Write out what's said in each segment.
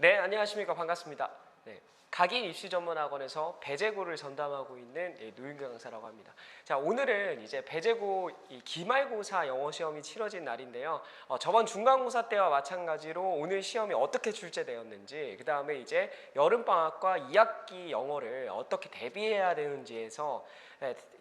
네, 안녕하십니까. 반갑습니다. 네, 각인 입시전문학원에서 배재고를 전담하고 있는 노윤경 강사라고 합니다. 자, 오늘은 이제 배재고 기말고사 영어 시험이 치러진 날인데요. 저번 중간고사 때와 마찬가지로 오늘 시험이 어떻게 출제되었는지, 그 다음에 이제 여름방학과 2학기 영어를 어떻게 대비해야 되는지에서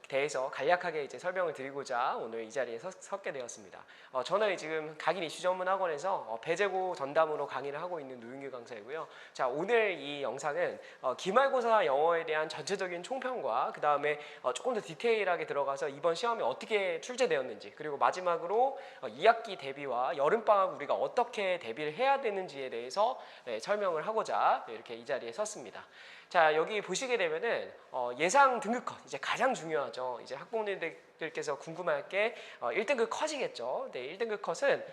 대해서 간략하게 이제 설명을 드리고자 오늘 이 자리에 섰게 되었습니다. 저는 지금 각인 입시 전문 학원에서 배재고 전담으로 강의를 하고 있는 노윤규 강사이고요. 자, 오늘 이 영상은 기말고사 영어에 대한 전체적인 총평과 그 다음에 조금 더 디테일하게 들어가서 이번 시험이 어떻게 출제되었는지, 그리고 마지막으로 2학기 대비와 여름방학 우리가 어떻게 대비를 해야 되는지에 대해서 설명을 하고자 이렇게 이 자리에 섰습니다. 자, 여기 보시게 되면은 예상 등급 컷, 이제 가장 중요하죠. 이제 학부모님들께서 궁금할 게 1등급 컷이겠죠. 네, 1등급 컷은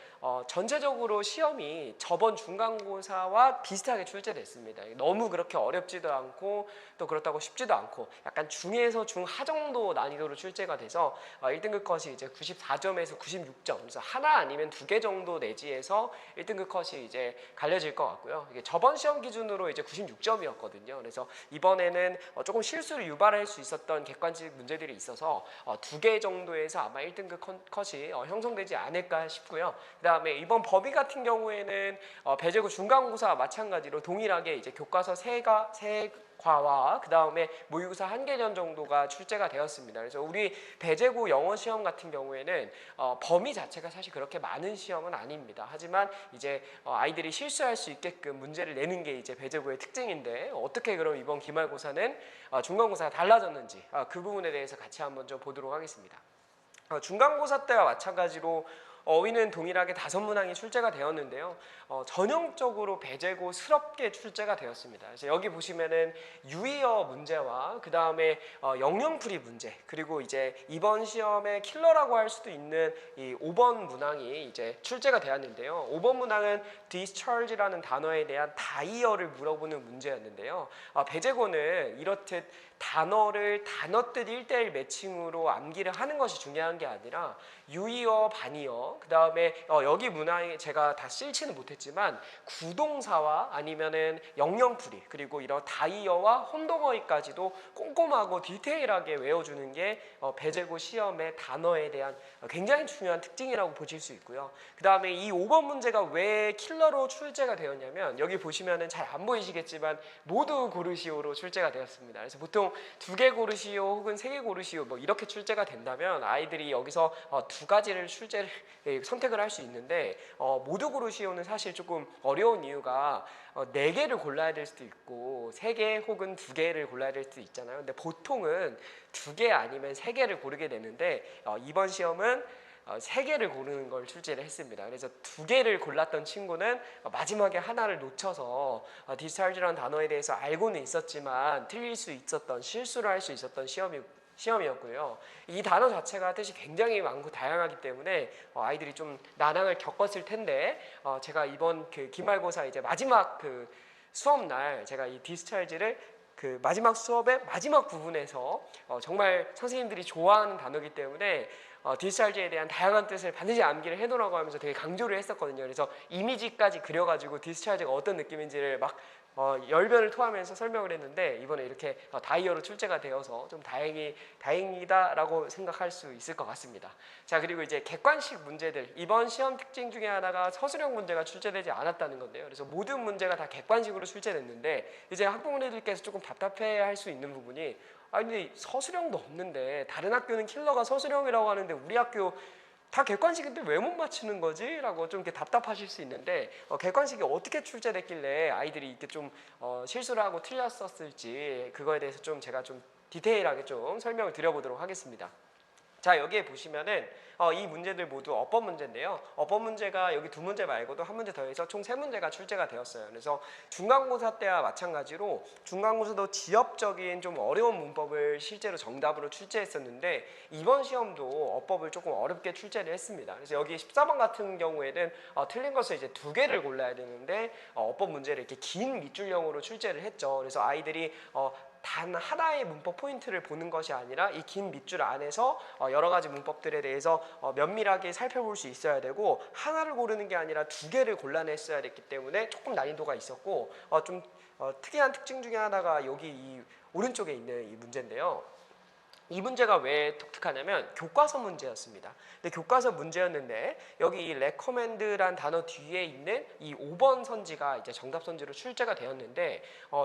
전체적으로 시험이 저번 중간고사와 비슷하게 출제됐습니다. 너무 그렇게 어렵지도 않고 또 그렇다고 쉽지도 않고 약간 중에서 중하 정도 난이도로 출제가 돼서 1등급 컷이 이제 94점에서 96점, 그래서 하나 아니면 2개 정도 내지에서 1등급 컷이 이제 갈려질 것 같고요. 이게 저번 시험 기준으로 이제 96점이었거든요. 그래서 이번에는 조금 실수를 유발할 수 있었던 객관식 문제들이 있어서 2개 정도에서 아마 1등급 컷이 형성되지 않을까 싶고요. 그 다음에 이번 범위 같은 경우에는 배재고 중간고사와 마찬가지로 동일하게 이제 교과서 세 과와 그 다음에 모의고사 1개년 정도가 출제가 되었습니다. 그래서 우리 배재고 영어 시험 같은 경우에는 범위 자체가 사실 그렇게 많은 시험은 아닙니다. 하지만 이제 아이들이 실수할 수 있게끔 문제를 내는 게 이제 배재고의 특징인데, 어떻게 그럼 이번 기말고사는 중간고사가 달라졌는지 그 부분에 대해서 같이 한번 좀 보도록 하겠습니다. 중간고사 때와 마찬가지로 어휘는 동일하게 5문항이 출제가 되었는데요. 전형적으로 배재고스럽게 출제가 되었습니다. 그래서 여기 보시면은 유의어 문제와 그 다음에 영영풀이 문제, 그리고 이제 이번 시험의 킬러라고 할 수도 있는 이 5번 문항이 이제 출제가 되었는데요. 5번 문항은 discharge라는 단어에 대한 다이어를 물어보는 문제였는데요. 배재고는 이렇듯 단어를 단어뜻 1:1 매칭으로 암기를 하는 것이 중요한 게 아니라 유의어, 반의어, 그 다음에 여기 문항에 제가 다 쓸지는 못했지만 구동사와 아니면은 영영풀이, 그리고 이런 다이어와 혼동어휘까지도 꼼꼼하고 디테일하게 외워주는 게 배재고 시험의 단어에 대한 굉장히 중요한 특징이라고 보실 수 있고요. 그 다음에 이 5번 문제가 왜 킬러로 출제가 되었냐면, 여기 보시면은 잘 안 보이시겠지만 모두 고르시오로 출제가 되었습니다. 그래서 보통 2개 고르시오 혹은 3개 고르시오 뭐 이렇게 출제가 된다면 아이들이 여기서 2가지를 선택을 할 수 있는데, 모두 고르시오는 사실 조금 어려운 이유가 4개를 골라야 될 수도 있고 3개 혹은 2개를 골라야 될 수도 있잖아요. 근데 보통은 2개 아니면 3개를 고르게 되는데, 이번 시험은 3개를 고르는 걸 출제를 했습니다. 그래서 2개를 골랐던 친구는 마지막에 하나를 놓쳐서 디스차지라는 단어에 대해서 알고는 있었지만 틀릴 수 있었던, 실수를 할 수 있었던 시험이었고요. 이 단어 자체가 뜻이 굉장히 많고 다양하기 때문에 아이들이 좀 난항을 겪었을 텐데, 제가 이번 그 기말고사 이제 마지막 그 수업날 제가 이 디스차지를 그 마지막 수업의 마지막 부분에서 정말 선생님들이 좋아하는 단어이기 때문에 디스차지에 대한 다양한 뜻을 반드시 암기를 해놓으라고 하면서 되게 강조를 했었거든요. 그래서 이미지까지 그려가지고 디스차지가 어떤 느낌인지를 막 열변을 토하면서 설명을 했는데, 이번에 이렇게 다이어로 출제가 되어서 좀 다행이다라고 생각할 수 있을 것 같습니다. 자, 그리고 이제 객관식 문제들, 이번 시험 특징 중에 하나가 서술형 문제가 출제되지 않았다는 건데요. 그래서 모든 문제가 다 객관식으로 출제됐는데, 이제 학부모님들께서 조금 답답해할 수 있는 부분이, 아니 근데 서술형도 없는데 다른 학교는 킬러가 서술형이라고 하는데 우리 학교 다 객관식인데 왜 못 맞추는 거지? 라고 좀 이렇게 답답하실 수 있는데, 객관식이 어떻게 출제됐길래 아이들이 이렇게 좀 실수를 하고 틀렸었을지, 그거에 대해서 좀 제가 좀 디테일하게 좀 설명을 드려보도록 하겠습니다. 자, 여기에 보시면은 이 문제들 모두 어법 문제인데요. 어법 문제가 여기 2문제 말고도 1문제 더해서 총 3문제가 출제가 되었어요. 그래서 중간고사 때와 마찬가지로 중간고사도 지엽적인 좀 어려운 문법을 실제로 정답으로 출제했었는데, 이번 시험도 어법을 조금 어렵게 출제를 했습니다. 그래서 여기 14번 같은 경우에는 틀린 것을 이제 2개를 골라야 되는데 어법 문제를 이렇게 긴 밑줄형으로 출제를 했죠. 그래서 아이들이 단 하나의 문법 포인트를 보는 것이 아니라 이 긴 밑줄 안에서 여러 가지 문법들에 대해서 면밀하게 살펴볼 수 있어야 되고, 하나를 고르는 게 아니라 두 개를 골라냈어야 됐기 때문에 조금 난이도가 있었고, 좀 특이한 특징 중에 하나가 여기 이 오른쪽에 있는 이 문제인데요. 이 문제가 왜 독특하냐면 교과서 문제였습니다. 근데 교과서 문제였는데 여기 이 recommend란 단어 뒤에 있는 이 5번 선지가 이제 정답 선지로 출제가 되었는데,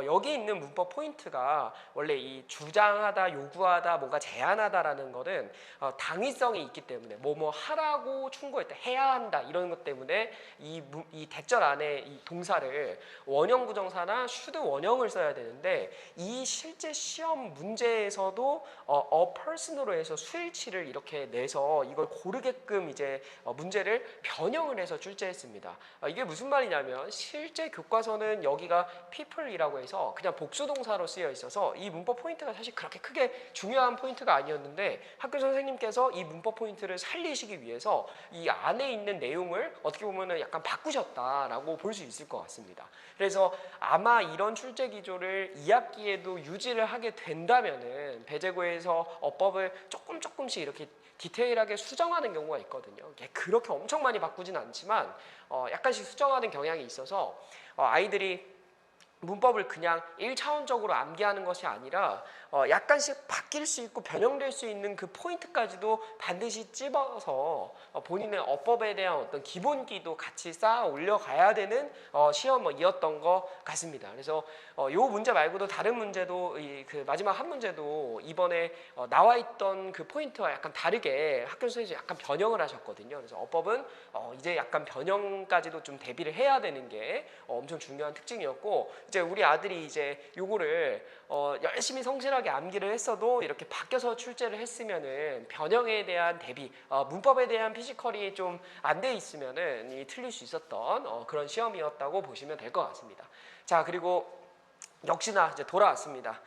여기 있는 문법 포인트가 원래 이 주장하다, 요구하다, 뭔가 제안하다라는 거는 당위성이 있기 때문에 뭐뭐 하라고 충고할 때 해야 한다 이런 것 때문에 이 대절 안에 이 동사를 원형 부정사나 should 원형을 써야 되는데, 이 실제 시험 문제에서도 a person으로 해서 수일치를 이렇게 내서 이걸 고르게끔 이제 문제를 변형을 해서 출제했습니다. 이게 무슨 말이냐면 실제 교과서는 여기가 people이라고 해서 그냥 복수동사로 쓰여 있어서 이 문법 포인트가 사실 그렇게 크게 중요한 포인트가 아니었는데, 학교 선생님께서 이 문법 포인트를 살리시기 위해서 이 안에 있는 내용을 어떻게 보면 약간 바꾸셨다라고 볼 수 있을 것 같습니다. 그래서 아마 이런 출제 기조를 2학기에도 유지를 하게 된다면은 배제고에서 어법을 조금씩 이렇게 디테일하게 수정하는 경우가 있거든요. 그렇게 엄청 많이 바꾸진 않지만 약간씩 수정하는 경향이 있어서 아이들이 문법을 그냥 1차원적으로 암기하는 것이 아니라 약간씩 바뀔 수 있고 변형될 수 있는 그 포인트까지도 반드시 찝어서 본인의 어법에 대한 어떤 기본기도 같이 쌓아 올려가야 되는 시험이었던 것 같습니다. 그래서 이 문제 말고도 다른 문제도 그 마지막 한 문제도 이번에 나와 있던 그 포인트와 약간 다르게 학교 선생님이 약간 변형을 하셨거든요. 그래서 어법은 이제 약간 변형까지도 좀 대비를 해야 되는 게 엄청 중요한 특징이었고, 이제 우리 아들이 이제 요거를 열심히 성실하게 암기를 했어도 이렇게 바뀌어서 출제를 했으면은 변형에 대한 대비, 문법에 대한 피지컬이 좀 안 돼 있으면은 틀릴 수 있었던 그런 시험이었다고 보시면 될 것 같습니다. 자, 그리고 역시나 이제 돌아왔습니다.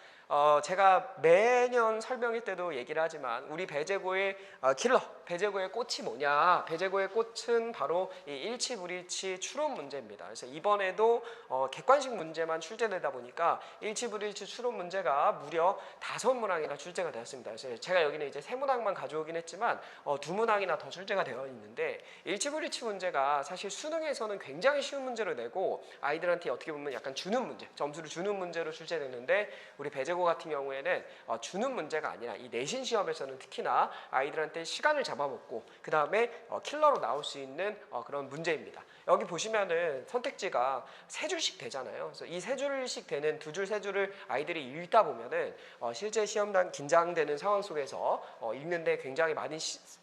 제가 매년 설명회 때도 얘기를 하지만 우리 배제고의 킬러, 배제고의 꽃이 뭐냐? 배제고의 꽃은 바로 이 일치 불일치 추론 문제입니다. 그래서 이번에도 객관식 문제만 출제되다 보니까 일치 불일치 추론 문제가 무려 5문항이나 출제가 되었습니다. 그래서 제가 여기는 이제 3문항만 가져오긴 했지만 2문항이나 더 출제가 되어 있는데, 일치 불일치 문제가 사실 수능에서는 굉장히 쉬운 문제로 내고 아이들한테 어떻게 보면 약간 주는 문제, 점수를 주는 문제로 출제되는데, 우리 배제고 같은 경우에는 주는 문제가 아니라 이 내신 시험에서는 특히나 아이들한테 시간을 잡아먹고 그 다음에 킬러로 나올 수 있는 그런 문제입니다. 여기 보시면은 선택지가 3줄씩 되잖아요. 그래서 이 3줄씩 되는 2줄, 3줄을 아이들이 읽다 보면은 실제 시험당 긴장되는 상황 속에서 읽는데 굉장히 많은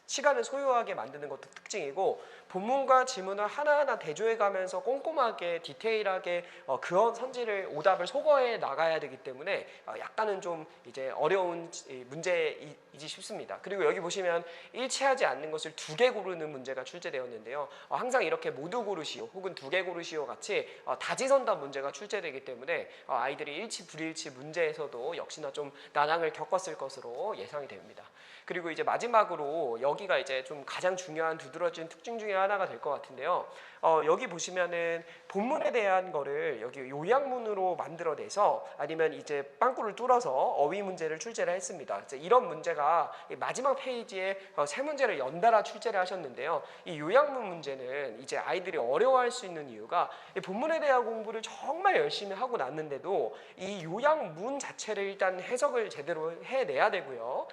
시간을 소요하게 만드는 것도 특징이고, 본문과 지문을 하나하나 대조해 가면서 꼼꼼하게 디테일하게 그 선지를 오답을 소거해 나가야 되기 때문에 약간은 좀 이제 어려운 문제이지 싶습니다. 그리고 여기 보시면 일치하지 않는 것을 2개 고르는 문제가 출제되었는데요. 항상 이렇게 모두 고르시오 혹은 2개 고르시오 같이 다지선답 문제가 출제되기 때문에 아이들이 일치 불일치 문제에서도 역시나 좀 난항을 겪었을 것으로 예상이 됩니다. 그리고 이제 마지막으로 여기가 이제 좀 가장 중요한 두드러진 특징 중에 하나가 될 것 같은데요. 여기 보시면은 본문에 대한 거를 여기 요약문으로 만들어내서 아니면 이제 빵꾸를 뚫어서 어휘 문제를 출제를 했습니다. 이런 문제가 마지막 페이지에 3문제를 연달아 출제를 하셨는데요. 이 요약문 문제는 이제 아이들이 어려워할 수 있는 이유가 본문에 대한 공부를 정말 열심히 하고 났는데도 이 요약문 자체를 일단 해석을 제대로 해내야 되고요.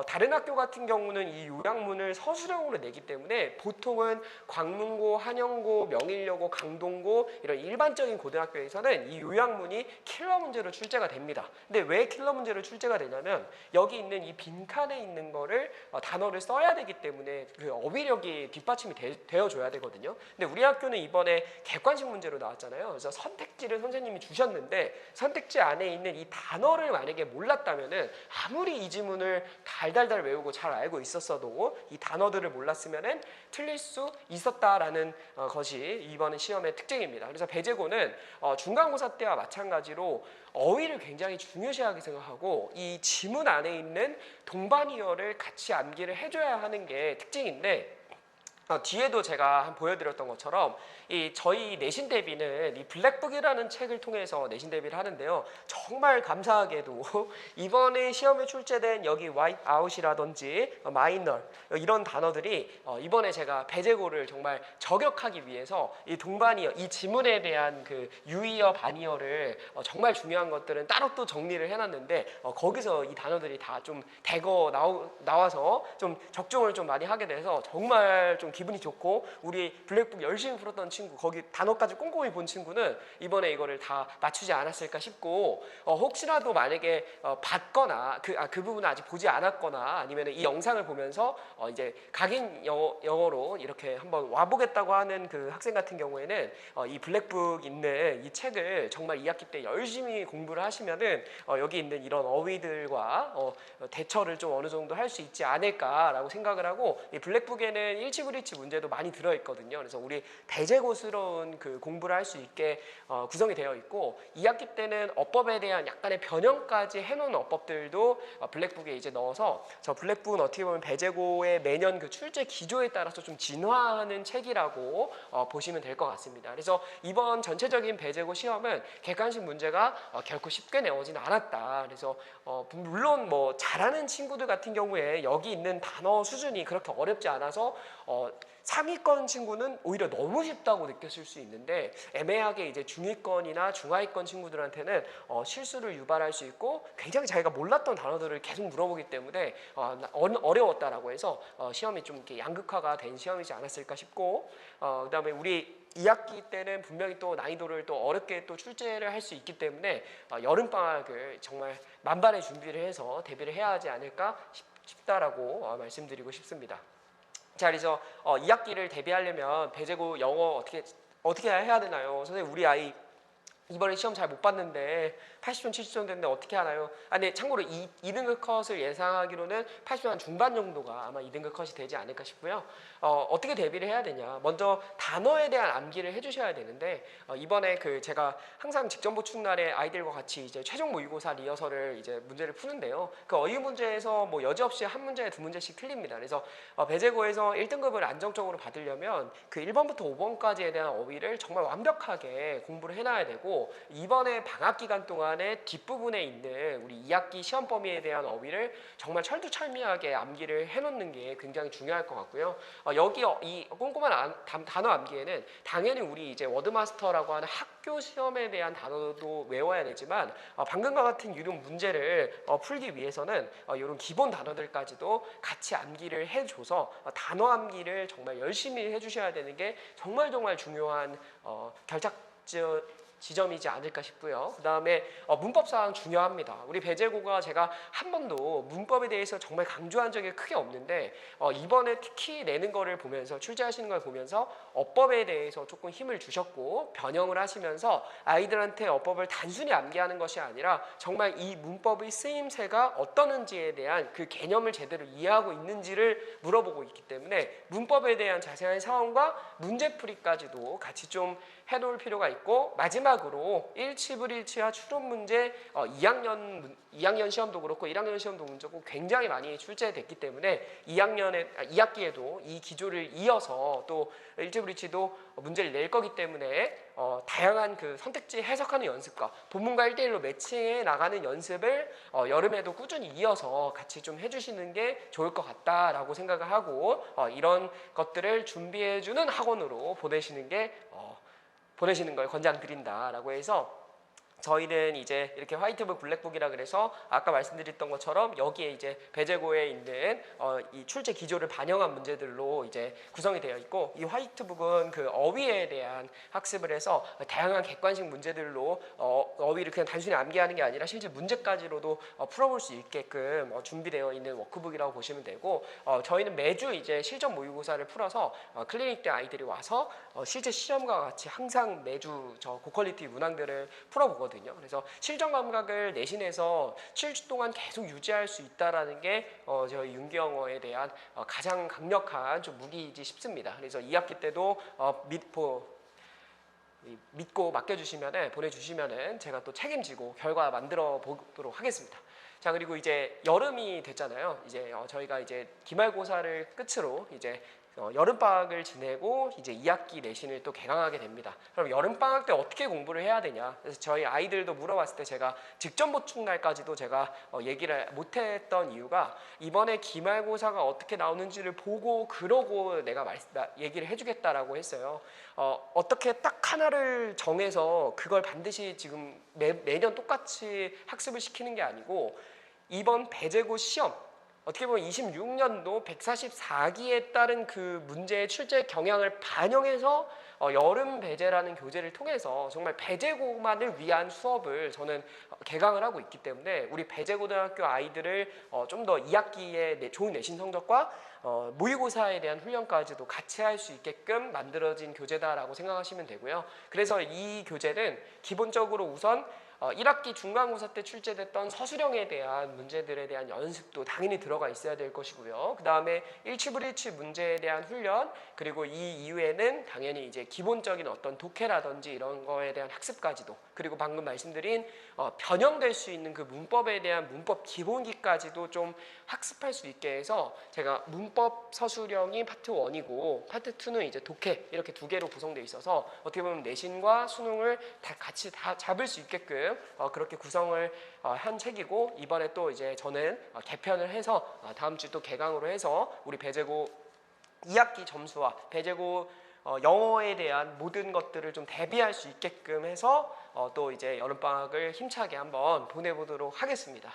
다른 학교 같은 경우는 이 요약문을 서술형으로 내기 때문에 보통은 광문고, 한영고, 명일여고, 강동고 이런 일반적인 고등학교에서는 이 요약문이 킬러 문제로 출제가 됩니다. 근데 왜 킬러 문제로 출제가 되냐면 여기 있는 이 빈칸에 있는 거를 단어를 써야 되기 때문에 그 어휘력이 뒷받침이 되어줘야 되거든요. 근데 우리 학교는 이번에 객관식 문제로 나왔잖아요. 그래서 선택지를 선생님이 주셨는데 선택지 안에 있는 이 단어를 만약에 몰랐다면은 아무리 이 지문을 달달달 외우고 잘 알고 있었어도 이 단어들을 몰랐으면은 틀릴 수 있었다라는 것이 이번 시험의 특징입니다. 그래서 배제고는 중간고사 때와 마찬가지로 어휘를 굉장히 중요시하게 생각하고 이 지문 안에 있는 동반이어를 같이 암기를 해줘야 하는 게 특징인데, 뒤에도 제가 한번 보여드렸던 것처럼 이 저희 내신 대비는 이 블랙북이라는 책을 통해서 내신 대비를 하는데요. 정말 감사하게도 이번에 시험에 출제된 여기 와이아웃이라든지 마이너 이런 단어들이 이번에 제가 배제고를 정말 저격하기 위해서 이 동반이어 이 지문에 대한 그 유의어 반의어를 정말 중요한 것들은 따로 또 정리를 해놨는데 거기서 이 단어들이 다 좀 대거 나와서 좀 적중을 좀 많이 하게 돼서 정말 좀 기분이 좋고, 우리 블랙북 열심히 풀었던 친구, 거기 단어까지 꼼꼼히 본 친구는 이번에 이거를 다 맞추지 않았을까 싶고, 혹시라도 만약에 봤거나 그 부분을 아직 보지 않았거나 아니면 이 영상을 보면서 이제 각인 영어로 이렇게 한번 와보겠다고 하는 그 학생 같은 경우에는 이 블랙북 있는 이 책을 정말 2학기 때 열심히 공부를 하시면은 여기 있는 이런 어휘들과 대처를 좀 어느 정도 할 수 있지 않을까라고 생각을 하고, 이 블랙북에는 일치불일치 문제도 많이 들어있거든요. 그래서 우리 배제고스러운 그 공부를 할 수 있게 구성이 되어 있고, 2학기 때는 어법에 대한 약간의 변형까지 해놓은 어법들도 블랙북에 이제 넣어서, 저 블랙북은 어떻게 보면 배제고의 매년 그 출제 기조에 따라서 좀 진화하는 책이라고 보시면 될 것 같습니다. 그래서 이번 전체적인 배제고 시험은 객관식 문제가 결코 쉽게 내오진 않았다. 그래서 물론 뭐 잘하는 친구들 같은 경우에 여기 있는 단어 수준이 그렇게 어렵지 않아서 상위권 친구는 오히려 너무 쉽다고 느꼈을 수 있는데, 애매하게 이제 중위권이나 중하위권 친구들한테는 실수를 유발할 수 있고, 굉장히 자기가 몰랐던 단어들을 계속 물어보기 때문에 어려웠다라고 해서 시험이 좀 이렇게 양극화가 된 시험이지 않았을까 싶고, 그다음에 우리 2학기 때는 분명히 또 난이도를 또 어렵게 또 출제를 할 수 있기 때문에 여름방학을 정말 만반의 준비를 해서 대비를 해야 하지 않을까 싶다라고 말씀드리고 싶습니다. 자, 그래서 2학기를 대비하려면 배제고 영어 어떻게 해야 되나요? 선생님, 우리 아이 이번에 시험 잘 못 봤는데 80점 70점 됐는데 어떻게 하나요? 근데 참고로 2등급 컷을 예상하기로는 80점 중반 정도가 아마 2등급 컷이 되지 않을까 싶고요. 어떻게 대비를 해야 되냐? 먼저 단어에 대한 암기를 해주셔야 되는데, 이번에 제가 항상 직전 보충 날에 아이들과 같이 이제 최종 모의고사 리허설을 이제 문제를 푸는데요. 그 어휘 문제에서 뭐 여지없이 한 문제에 두 문제씩 틀립니다. 그래서 배제고에서 1등급을 안정적으로 받으려면 그 1번부터 5번까지에 대한 어휘를 정말 완벽하게 공부를 해놔야 되고, 이번에 방학 기간 동안에 뒷부분에 있는 우리 2학기 시험 범위에 대한 어휘를 정말 철두철미하게 암기를 해놓는 게 굉장히 중요할 것 같고요. 여기 이 꼼꼼한 단어 암기에는 당연히 우리 이제 워드마스터라고 하는 학교 시험에 대한 단어도 외워야 되지만, 방금과 같은 유형 문제를 풀기 위해서는 이런 기본 단어들까지도 같이 암기를 해줘서 단어 암기를 정말 열심히 해주셔야 되는 게 정말 중요한 지점이지 않을까 싶고요. 그 다음에 문법상 중요합니다. 우리 배제고가 제가 한 번도 문법에 대해서 정말 강조한 적이 크게 없는데, 이번에 특히 내는 거를 보면서, 출제하시는 걸 보면서 어법에 대해서 조금 힘을 주셨고, 변형을 하시면서 아이들한테 어법을 단순히 암기하는 것이 아니라 정말 이 문법의 쓰임새가 어떠는지에 대한 그 개념을 제대로 이해하고 있는지를 물어보고 있기 때문에, 문법에 대한 자세한 사원과 문제풀이까지도 같이 좀 해놓을 필요가 있고, 마지막으로 일치불일치와 추론 문제 2학년 시험도 그렇고 1학년 시험도 문제고 굉장히 많이 출제됐기 때문에 2학기에도 이 기조를 이어서 또 일치불일치도 문제를 낼 거기 때문에 다양한 그 선택지 해석하는 연습과 본문과 1대1로 매칭해 나가는 연습을 여름에도 꾸준히 이어서 같이 좀 해주시는 게 좋을 것 같다라고 생각을 하고, 이런 것들을 준비해주는 학원으로 보내시는 걸 권장드린다라고 해서, 저희는 이제 이렇게 화이트북, 블랙북이라 그래서 아까 말씀드렸던 것처럼 여기에 이제 배제고에 있는 이 출제 기조를 반영한 문제들로 이제 구성이 되어 있고, 이 화이트북은 그 어휘에 대한 학습을 해서 다양한 객관식 문제들로 어휘를 그냥 단순히 암기하는 게 아니라 실제 문제까지로도 풀어볼 수 있게끔 준비되어 있는 워크북이라고 보시면 되고, 저희는 매주 이제 실전 모의고사를 풀어서 클리닉 때 아이들이 와서 실제 시험과 같이 항상 매주 저 고퀄리티 문항들을 풀어보거든요. 그래서 실전 감각을 내신에서 7주 동안 계속 유지할 수 있다라는 게 저희 윤기영어에 대한 가장 강력한 좀 무기이지 싶습니다. 그래서 2학기 때도 믿고 보내주시면은 제가 또 책임지고 결과 만들어 보도록 하겠습니다. 자, 그리고 이제 여름이 됐잖아요. 이제 저희가 이제 기말고사를 끝으로 이제 여름방학을 지내고 이제 2학기 내신을 또 개강하게 됩니다. 그럼 여름방학 때 어떻게 공부를 해야 되냐? 그래서 저희 아이들도 물어봤을 때 제가 직전 보충 날까지도 제가 얘기를 못했던 이유가 이번에 기말고사가 어떻게 나오는지를 보고 그러고 내가 얘기를 해주겠다라고 했어요. 어떻게 딱 하나를 정해서 그걸 반드시 지금 매년 똑같이 학습을 시키는 게 아니고 이번 배제고 시험 어떻게 보면 26년도 144기에 따른 그 문제의 출제 경향을 반영해서 여름 배제라는 교재를 통해서 정말 배제고만을 위한 수업을 저는 개강을 하고 있기 때문에 우리 배제고등학교 아이들을 좀 더 2학기에 좋은 내신 성적과 모의고사에 대한 훈련까지도 같이 할 수 있게끔 만들어진 교재다라고 생각하시면 되고요. 그래서 이 교재는 기본적으로 우선 1학기 중간고사 때 출제됐던 서술형에 대한 문제들에 대한 연습도 당연히 들어가 있어야 될 것이고요. 그 다음에 일치불일치 문제에 대한 훈련, 그리고 이 이후에는 당연히 이제 기본적인 어떤 독해라든지 이런 거에 대한 학습까지도, 그리고 방금 말씀드린 변형될 수 있는 그 문법에 대한 문법 기본기까지도 좀 학습할 수 있게 해서 제가 문법 서술형이 파트 1이고 파트 2는 이제 독해 이렇게 두 개로 구성되어 있어서 어떻게 보면 내신과 수능을 다 같이 다 잡을 수 있게끔 그렇게 구성을 한 책이고, 이번에 또 이제 저는 개편을 해서 다음 주 또 개강으로 해서 우리 배제고 2학기 점수와 배제고 영어에 대한 모든 것들을 좀 대비할 수 있게끔 해서 또 이제 여름방학을 힘차게 한번 보내보도록 하겠습니다.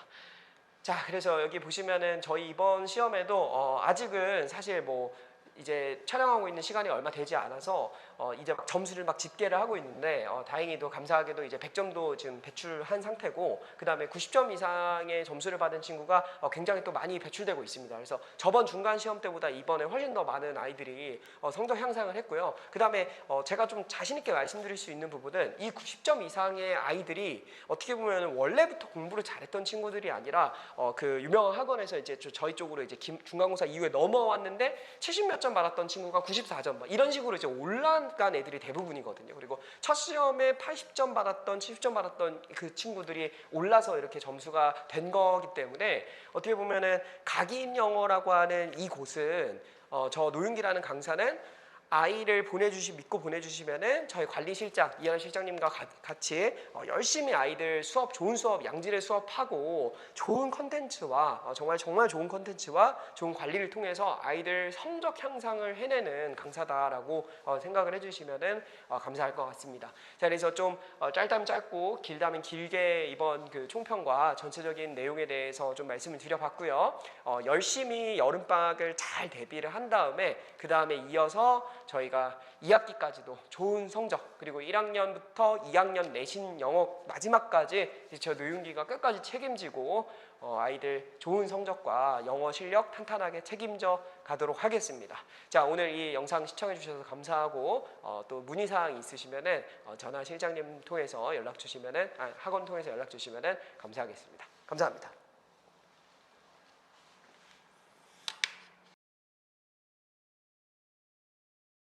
자, 그래서 여기 보시면은 저희 이번 시험에도 아직은 사실 뭐 이제 촬영하고 있는 시간이 얼마 되지 않아서 이제 막 점수를 막 집계를 하고 있는데 다행히도 감사하게도 이제 100점도 지금 배출한 상태고, 그 다음에 90점 이상의 점수를 받은 친구가 굉장히 또 많이 배출되고 있습니다. 그래서 저번 중간 시험 때보다 이번에 훨씬 더 많은 아이들이 성적 향상을 했고요. 그 다음에 제가 좀 자신 있게 말씀드릴 수 있는 부분은 이 90점 이상의 아이들이 어떻게 보면 원래부터 공부를 잘했던 친구들이 아니라 그 유명한 학원에서 이제 저희 쪽으로 이제 중간고사 이후에 넘어왔는데 70몇 점 받았던 친구가 94점 이런 식으로 이제 올라간 애들이 대부분이거든요. 그리고 첫 시험에 80점 받았던 70점 받았던 그 친구들이 올라서 이렇게 점수가 된 거기 때문에 어떻게 보면은 각인 영어라고 하는 이 곳은 저 노윤기라는 강사는 아이를 믿고 보내주시면은 저희 관리실장 이현 실장님과 같이 열심히 아이들 수업, 좋은 수업, 양질의 수업하고 좋은 컨텐츠와 정말 좋은 컨텐츠와 좋은 관리를 통해서 아이들 성적 향상을 해내는 강사다라고 생각을 해주시면은 감사할 것 같습니다. 자, 그래서 좀 짧다면 짧고 길다면 길게 이번 그 총평과 전체적인 내용에 대해서 좀 말씀을 드려봤고요. 열심히 여름방학을 잘 대비를 한 다음에 그 다음에 이어서 저희가 2학기까지도 좋은 성적, 그리고 1학년부터 2학년 내신 영어 마지막까지 저 노윤기가 끝까지 책임지고 아이들 좋은 성적과 영어 실력 탄탄하게 책임져 가도록 하겠습니다. 자, 오늘 이 영상 시청해 주셔서 감사하고 또 문의사항 있으시면은 전화 실장님 통해서 연락 주시면은 학원 통해서 연락 주시면은 감사하겠습니다. 감사합니다.